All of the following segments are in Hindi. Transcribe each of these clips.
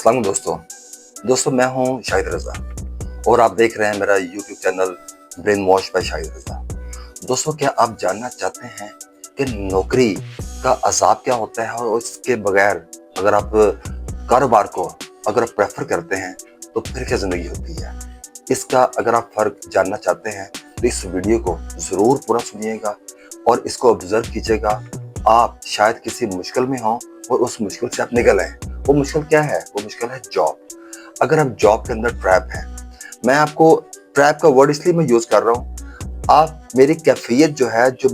अस्सलाम दोस्तों मैं हूं शाहिद रज़ा और आप देख रहे हैं मेरा YouTube channel brain wash by Shahid Raza. दोस्तों, क्या आप जानना चाहते हैं कि नौकरी का अज़ाब क्या होता है और इसके बगैर अगर आप कारोबार को अगर आप प्रेफर करते हैं तो फिर क्या ज़िंदगी होती है? इसका अगर आप फ़र्क जानना चाहते हैं तो इस वीडियो को ज़रूर पूरा सुनिएगा और इसको ऑब्जर्व कीजिएगा। आप शायद किसी मुश्किल में हों और उस मुश्किल से आप निकल आए। वो मुश्किल क्या है? वो मुश्किल है जॉब। अगर आप जॉब के अंदर ट्रैप हैं, मैं आपको ट्रैप का वर्ड इसलिए मैं यूज़ कर रहा हूँ, आप मेरी कैफियत जो है, जो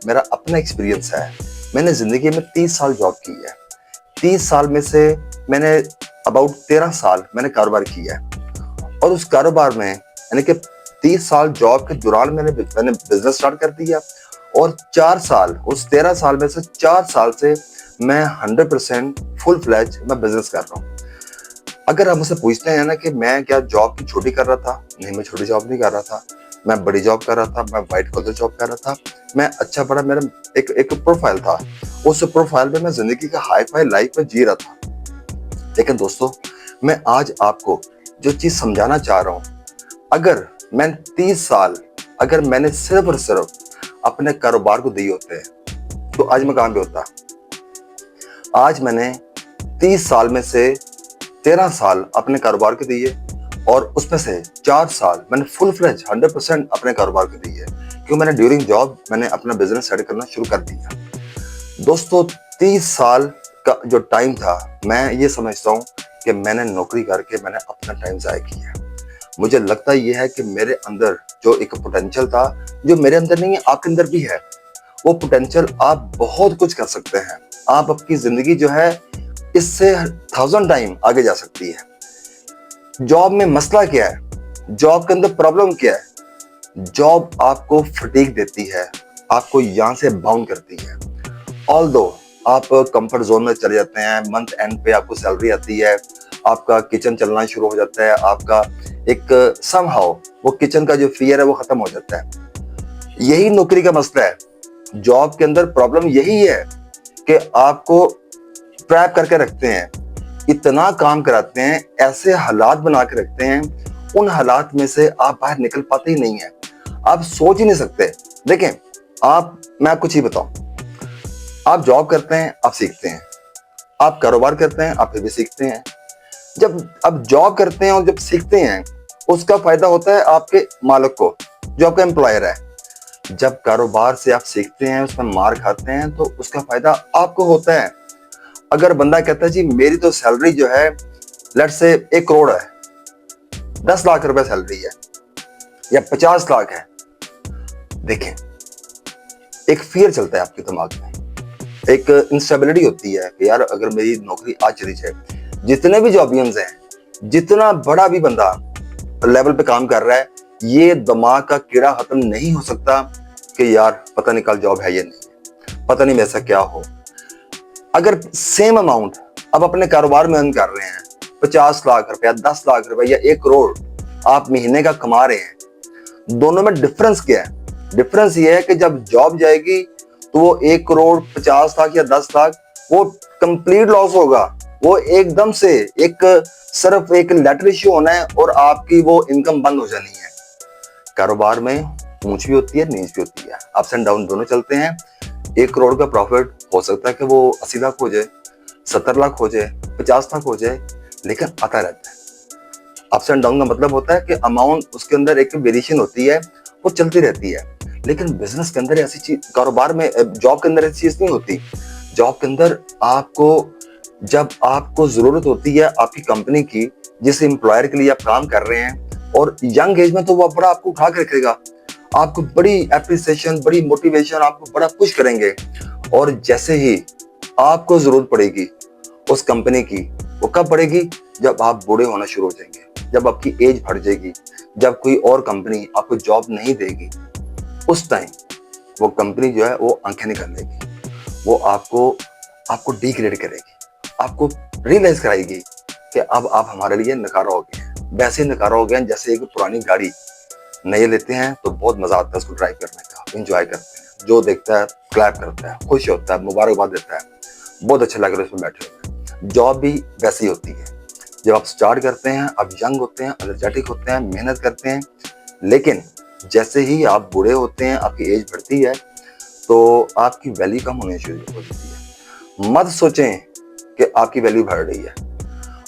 मेरा अपना एक्सपीरियंस है, मैंने ज़िंदगी में 30 साल जॉब की है। 30 साल में से मैंने अबाउट 13 साल मैंने कारोबार किया है और उस कारोबार में यानी कि 30 साल जॉब के दौरान मैंने बिजनेस स्टार्ट कर दिया और 4 साल, उस 13 साल में से 4 साल से मैं 100% फुल फ्लैज मैं बिजनेस कर रहा हूँ। अगर आप मुझसे पूछते हैं ना कि मैं क्या जॉब की छोटी कर रहा था, नहीं, मैं छोटी जॉब नहीं कर रहा था, मैं बड़ी जॉब कर रहा था, मैं व्हाइट कॉलर जॉब कर रहा था। मैं अच्छा बड़ा मेरा एक प्रोफाइल था, उस प्रोफाइल में मैं जिंदगी का हाई फाई लाइफ में जी रहा था। लेकिन दोस्तों, मैं आज आपको जो चीज समझाना चाह रहा हूँ, अगर मैं 30 साल अगर मैंने सिर्फ और सिर्फ अपने कारोबार को दिए होते हैं तो आज मैं कहाँ पे होता। आज मैंने 30 साल में से 13 साल अपने कारोबार के दिए और उसमें से 4 साल मैंने फुल फ्लेज 100% अपने कारोबार के दिए, क्योंकि मैंने ड्यूरिंग जॉब मैंने अपना बिजनेस सेट करना शुरू कर दिया। दोस्तों, 30 साल का जो टाइम था, मैं ये समझता हूँ कि मैंने नौकरी करके मैंने अपना टाइम ज़ाया किया। मुझे लगता यह है कि मेरे अंदर जो एक पोटेंशियल था, जो मेरे अंदर नहीं है आपके अंदर भी है, वो पोटेंशियल आप बहुत कुछ कर सकते हैं। आप आपकी जिंदगी जो है इससे 1000 टाइम आगे जा सकती है। जॉब में मसला क्या है? जॉब के अंदर प्रॉब्लम क्या है? जॉब आपको फटीग देती है, आपको यहां से बाउंड करती है। ऑल्दो आप कंफर्ट जोन में चले जाते हैं, मंथ एंड पे आपको सैलरी आती है, आपका किचन चलना शुरू हो जाता है, आपका एक समहाउ वो किचन का जो फियर है वो खत्म हो जाता है। यही नौकरी का मसला है। जॉब के अंदर प्रॉब्लम यही है कि आपको ट्रैप करके रखते हैं, इतना काम कराते हैं, ऐसे हालात बना के रखते हैं, उन हालात में से आप बाहर निकल पाते ही नहीं है। आप सोच ही नहीं सकते। देखें, मैं आपको चीज बताऊं, आप जॉब करते हैं, आप सीखते हैं, आप कारोबार करते हैं, आप फिर भी सीखते हैं। जब आप जॉब करते हैं और जब सीखते हैं, उसका फायदा होता है आपके मालिक को, जो आपका एम्प्लॉयर है। जब कारोबार से आप सीखते हैं, उसमें मार खाते हैं, तो उसका फायदा आपको होता है। अगर बंदा कहता है जी मेरी तो सैलरी जो है लेट्स से 1 करोड़ है, 10 लाख रुपए सैलरी है या 50 लाख है, देखें, एक फियर चलता है आपके दिमाग में, एक इंस्टेबिलिटी होती है कि यार अगर मेरी नौकरी आज चली जाए। जितने भी जॉबियंस हैं, जितना बड़ा भी बंदा लेवल पे काम कर रहा है, ये दिमाग का कीड़ा खत्म नहीं हो सकता कि यार पता नहीं कल जॉब है या नहीं, पता नहीं मेरे साथ क्या हो। अगर सेम अमाउंट आप अपने कारोबार में अर्न कर रहे हैं, 50 लाख रुपया, 10 लाख रुपया या 1 करोड़ आप महीने का कमा रहे हैं, दोनों में डिफरेंस क्या है? डिफरेंस ये है कि जब जॉब जाएगी तो वो 1 करोड़ 50 लाख या 10 लाख वो कंप्लीट लॉस होगा। वो एकदम से सिर्फ एक लेटर इश्यू होना है और आपकी वो इनकम बंद हो जानी है। कारोबार में ऊंच भी होती है, नीच भी होती है, अप्स एंड डाउन दोनों चलते हैं। 1 करोड़ का प्रॉफिट हो सकता है कि वो 80 लाख हो जाए, 70 लाख हो जाए, 50 लाख हो जाए, लेकिन आता रहता है। अप्स एंड डाउन का मतलब होता है कि अमाउंट, उसके अंदर एक वेरिएशन होती है, वो चलती रहती है। लेकिन बिजनेस के अंदर ऐसी चीज, कारोबार में, जॉब के अंदर ऐसी चीज नहीं होती। जॉब के अंदर आपको, जब आपको जरूरत होती है आपकी कंपनी की, जिस एम्प्लॉयर के लिए आप काम कर रहे हैं, और यंग एज में तो वो बड़ा आपको उठा के रखेगा, आपको बड़ी एप्रिसिएशन, बड़ी मोटिवेशन, आपको बड़ा पुश करेंगे। और जैसे ही आपको जरूरत पड़ेगी उस कंपनी की, वो कब पड़ेगी? जब आप बूढ़े होना शुरू हो जाएंगे, जब आपकी एज बढ़ जाएगी, जब कोई और कंपनी आपको जॉब नहीं देगी, उस टाइम वो कंपनी जो है वो आंखें निकाल लेगी, वो आपको डिग्रेड करेगी, आपको रियलाइज कराएगी कि अब आप हमारे लिए नकारा हो गए हैं। वैसे नकारा हो गए हैं जैसे एक पुरानी गाड़ी नए लेते हैं तो बहुत मजा आता है उसको ड्राइव करने का, एंजॉय करते हैं, जो देखता है क्लैप करता है, खुश होता है, मुबारकबाद देता है, बहुत अच्छा लग रहा है उसमें बैठे हुए। जॉब भी वैसी होती है। जब आप स्टार्ट करते हैं, आप यंग होते हैं, एनर्जेटिक होते हैं, मेहनत करते हैं, लेकिन जैसे ही आप बूढ़े होते हैं, आपकी एज बढ़ती है, तो आपकी वैल्यू कम होनी शुरू हो जाती है। मत सोचें कि आपकी वैल्यू बढ़ रही है।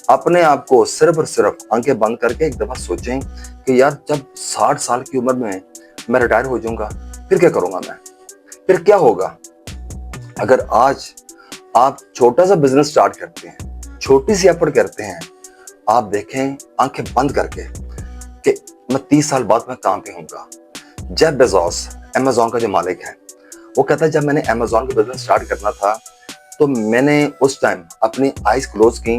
अपने आप को सिर्फ और सिर्फ आंखें बंद करके एक दफा सोचें कि यार जब 60 साल की उम्र में मैं रिटायर हो जाऊंगा, फिर क्या करूंगा मैं, फिर क्या होगा। अगर आज आप छोटा सा बिजनेस स्टार्ट करते हैं, छोटी सी एफर्ट करते हैं, आप देखें आंखें बंद करके कि मैं 30 साल बाद मैं कहां पे होऊंगा। जेफ बेजोस, अमेज़न का जो मालिक है, वो कहता है जब मैंने अमेज़न का बिजनेस स्टार्ट करना था तो मैंने उस टाइम अपनी आईज क्लोज की।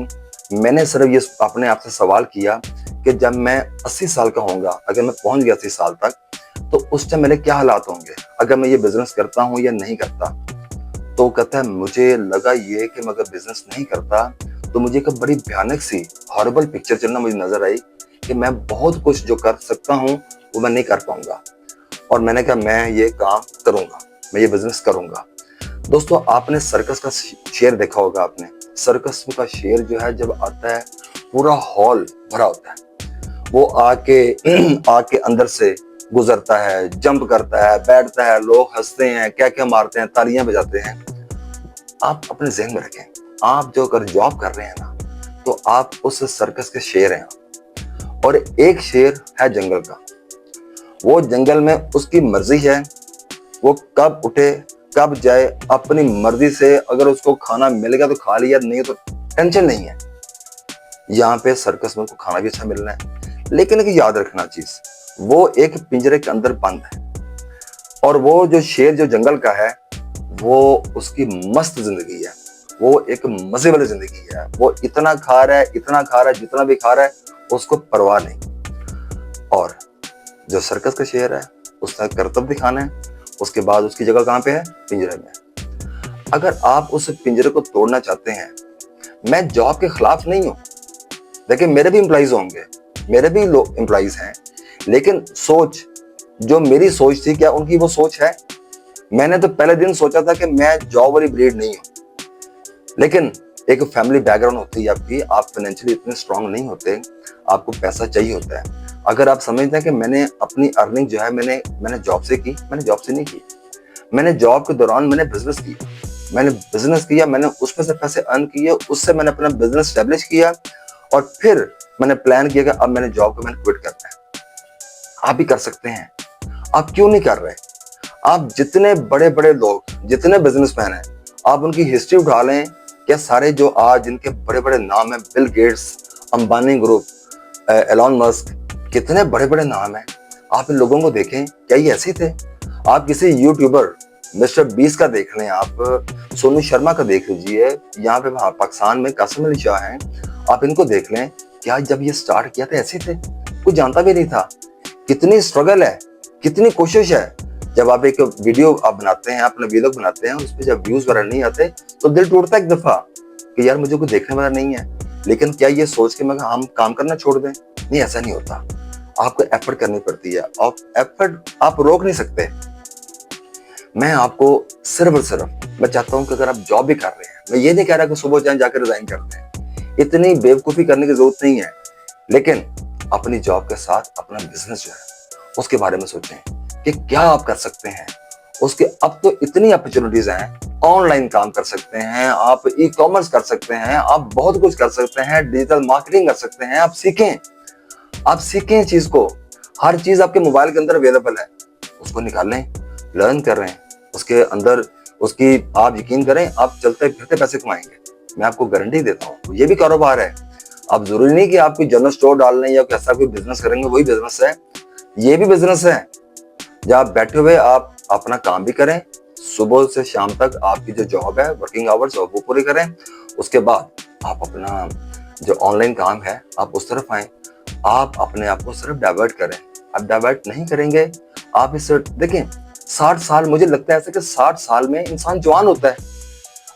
मैंने सिर्फ ये अपने आप से सवाल किया कि जब मैं 80 साल का होऊंगा, अगर मैं पहुंच गया 80 साल तक, तो उस टाइम मेरे क्या हालात होंगे अगर मैं ये बिजनेस करता हूं या नहीं करता। तो कहता है मुझे लगा ये कि मैं अगर बिजनेस नहीं करता तो मुझे एक बड़ी भयानक सी हॉरिबल पिक्चर चलना मुझे नजर आई कि मैं बहुत कुछ जो कर सकता हूं वो मैं नहीं कर पाऊंगा। और मैंने कहा मैं ये काम करूंगा, मैं ये बिजनेस करूंगा। दोस्तों, आपने सर्कस का शेर देखा होगा। आपने सर्कस का शेर जो है जब आता है, पूरा हॉल भरा होता है, वो आके आके अंदर से गुजरता है, जंप करता है, बैठता है, लोग हंसते हैं, क्या क्या मारते हैं, तालियां बजाते हैं। आप अपने जहन में रखें, आप जो अगर जॉब कर रहे हैं ना, तो आप उस सर्कस के शेर हैं। और एक शेर है जंगल का। वो जंगल में उसकी मर्जी है, वो कब उठे कब जाए अपनी मर्जी से। अगर उसको खाना मिलेगा तो खा लिया, नहीं तो टेंशन नहीं है। यहाँ पे सर्कस में उसको खाना भी अच्छा मिलना है, लेकिन एक याद रखना चीज, वो एक पिंजरे के अंदर बंद है। और वो जो शेर जो जंगल का है, वो उसकी मस्त जिंदगी है, वो एक मजे वाली जिंदगी है। वो इतना खा रहा है, इतना खा रहा है, जितना भी खा रहा है उसको परवाह नहीं। और जो सर्कस का शेर है, उसका करतब दिखाना है, उसके बाद उसकी जगह कहां पे है, पिंजरे में। अगर आप उस पिंजरे को तोड़ना चाहते हैं, मैं जॉब के खिलाफ नहीं हूं। देखिए, मेरे भी एम्प्लॉइज होंगे, मेरे भी लोग एम्प्लॉइज हैं, लेकिन सोच जो मेरी सोच थी, क्या उनकी वो सोच है? मैंने तो पहले दिन सोचा था कि मैं जॉब वाली ब्रीड नहीं हूं। लेकिन एक फैमिली बैकग्राउंड होती है आपकी, आप फाइनेंशियली इतने स्ट्रांग नहीं होते, आपको पैसा चाहिए होता है। अगर आप समझते हैं कि मैंने अपनी अर्निंग जो है मैंने जॉब से की, मैंने जॉब से नहीं की। मैंने जॉब के दौरान मैंने बिजनेस किया, मैंने उसमें से पैसे अर्न किए, उससे मैंने अपना बिजनेस स्टैब्लिश किया, और फिर मैंने प्लान किया कि अब मैंने जॉब को मैंने क्विट करना है। आप भी कर सकते हैं, आप क्यों नहीं कर रहे? आप जितने बड़े बड़े लोग, जितने बिजनेसमैन हैं, आप उनकी हिस्ट्री उठा लें। क्या सारे जो आज जिनके बड़े बड़े नाम हैं, Bill Gates, Ambani group, Elon Musk, कितने बड़े बड़े नाम हैं, आप इन लोगों को देखें, क्या ये ऐसे थे? आप किसी यूट्यूबर मिस्टर बीस का देख लें, आप सोनू शर्मा का देख लीजिए, यहाँ पे पाकिस्तान में कासिम अली शाह हैं, आप इनको देख लें। क्या जब ये स्टार्ट किया था ऐसे थे? कुछ जानता भी नहीं था। कितनी स्ट्रगल है, कितनी कोशिश है। जब आप एक वीडियो आप बनाते हैं, अपना वीलॉग बनाते हैं, उस पर जब व्यूज वगैरह नहीं आते तो दिल टूटता है एक दफा कि यार मुझे कोई देखने वाला नहीं है। लेकिन क्या ये सोच के हम काम करना छोड़ दें? नहीं, ऐसा नहीं होता। आपको एफर्ट करनी पड़ती है, और एफर्ट आप रोक नहीं सकते। मैं आपको सिर्फ और सिर्फ मैं चाहता हूं कि अगर आप जॉब भी कर रहे हैं, मैं ये नहीं कह रहा कि सुबह जाए जाकर रिजाइन करते हैं, इतनी बेवकूफी करने की जरूरत नहीं है। लेकिन अपनी जॉब के साथ अपना बिजनेस जो है उसके बारे में सोचें कि क्या आप कर सकते हैं उसके। अब तो इतनी अपॉर्चुनिटीज हैं, ऑनलाइन काम कर सकते हैं आप, ई कॉमर्स कर सकते हैं आप, बहुत कुछ कर सकते हैं, डिजिटल मार्केटिंग कर सकते हैं। आप सीखें चीज को। हर चीज आपके मोबाइल के अंदर अवेलेबल है, उसको निकालें, लर्न कर रहे हैं उसके अंदर, उसकी आप यकीन करें, आप चलते फिरते पैसे कमाएंगे। मैं आपको गारंटी देता हूँ। ये भी कारोबार है। आप जरूरी नहीं कि आप कोई जनरल स्टोर डाल लें या कैसा कोई बिजनेस करेंगे वही बिजनेस है। ये भी बिजनेस है। जब आप बैठे हुए आप अपना काम भी करें, सुबह से शाम तक आपकी जो जॉब है, वर्किंग आवर्स, वो पूरी करें। उसके बाद आप अपना जो ऑनलाइन काम है आप उस तरफ आए। आप अपने आप को सिर्फ डाइवर्ट करें। आप डाइवर्ट नहीं करेंगे, आप इस देखें 60 साल, मुझे लगता है ऐसे कि 60 साल में इंसान जवान होता है।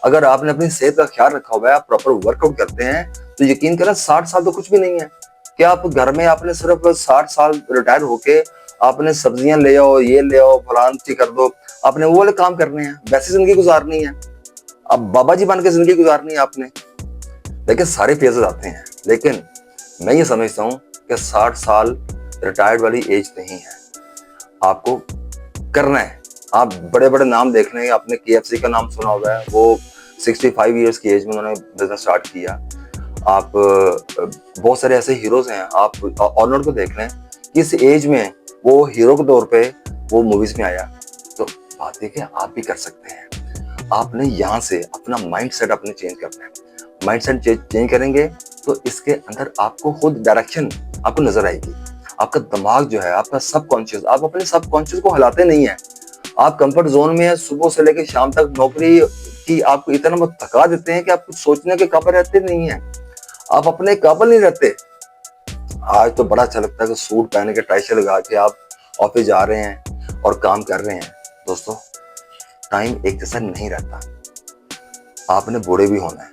अगर आपने अपनी सेहत का ख्याल रखा हुआ है, आप प्रॉपर वर्कआउट करते हैं, तो यकीन करें 60 साल तो कुछ भी नहीं है। क्या आप घर में आपने सिर्फ 60 साल रिटायर होके आपने सब्जियां ले आओ, ये ले आओ, फलान चीज कर दो, आपने वो वाले काम करने हैं, वैसी जिंदगी गुजारनी है। अब बाबा जी बन के जिंदगी गुजारनी है आपने। देखिए सारे फेजेस आते हैं, लेकिन मैं ये समझता हूँ कि 60 साल रिटायर्ड वाली एज नहीं है। आपको करना है। आप बड़े बड़े नाम देख रहे हैं, आपने KFC का नाम सुना होगा, वो 65 ईयर्स की एज में उन्होंने बिजनेस स्टार्ट किया। आप बहुत सारे ऐसे हीरोज हैं, आप आर्नोल्ड को देख लें, किस एज में वो हीरो के तौर पे वो मूवीज में आया। तो बात है कि आप भी कर सकते हैं। आपने यहाँ से अपना माइंडसेट अपने चेंज करना है। माइंडसेट चेंज करेंगे तो इसके अंदर आपको खुद डायरेक्शन आपको नजर आएगी। आपका दिमाग जो है, आपका सबकॉन्शियस, आप अपने सबकॉन्शियस को हिलाते नहीं है। आप कंफर्ट जोन में है, सुबह से लेकर शाम तक नौकरी की आपको इतना थका देते हैं कि आप कुछ सोचने के काबिल रहते नहीं है। आप अपने काबिल नहीं रहते। आज तो बड़ा अच्छा लगता है कि सूट पहन के टाई से लगा के आप ऑफिस जा रहे हैं और काम कर रहे हैं। दोस्तों, टाइम एक जैसा नहीं रहता। आपने बूढ़े भी होना है।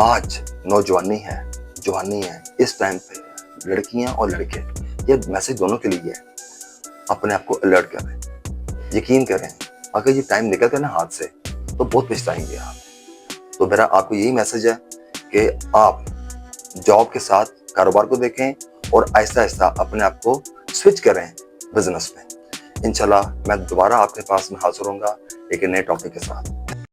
आज नौजवानी है, जवानी है, इस टाइम पे लड़कियां और लड़के, ये मैसेज दोनों के लिए है। अपने आप को अलर्ट करें, यकीन करें, अगर ये टाइम निकल गया ना हाथ से तो बहुत पछताएंगे आप। तो मेरा आपको यही मैसेज है कि आप जॉब के साथ कारोबार को देखें और आहिस्ता आहिस्ता अपने आप को स्विच करें बिजनेस में। इंशाल्लाह मैं दोबारा आपके पास में हाजिर होऊंगा एक नए टॉपिक के साथ।